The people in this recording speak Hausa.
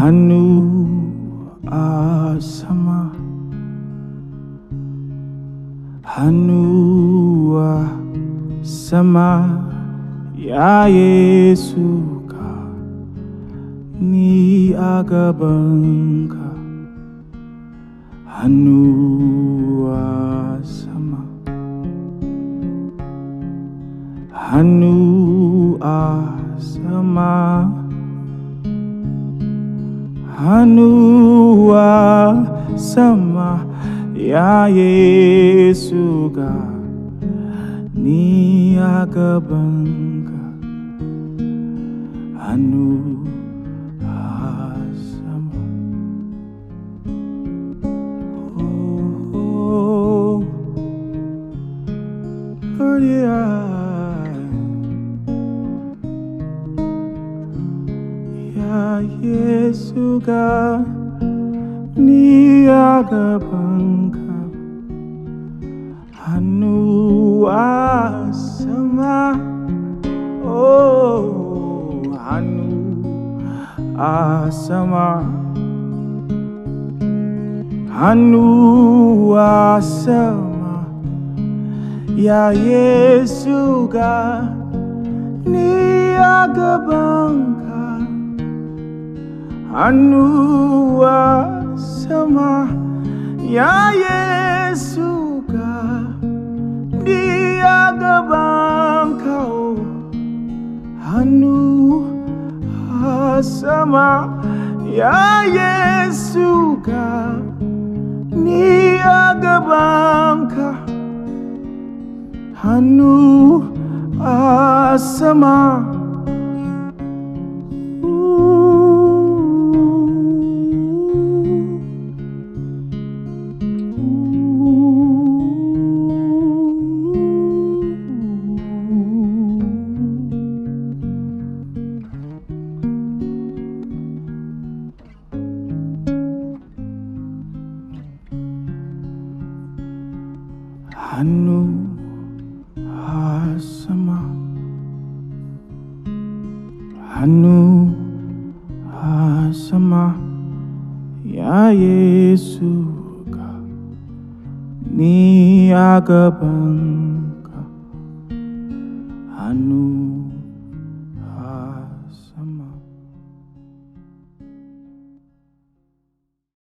Hanu asama, hanu asama ya Yesu ka ni agabangka. Hanu asama, hanu asama, hanu asama ya Yesu ka ni agabangka. Hanu asama. Oh, Lord, ya Yesu ka ni agabangka. Hanu asama, oh, hanu asama, hanu asama ya Yesu ka ni agabangka. Hanu asama ya Yesu ka ni agabangka. Hanu asama ya Yesu ka ni agabangka. Hanu asama. Hanu asama, hanu asama ya Yesu ka ni agabangka. Hanu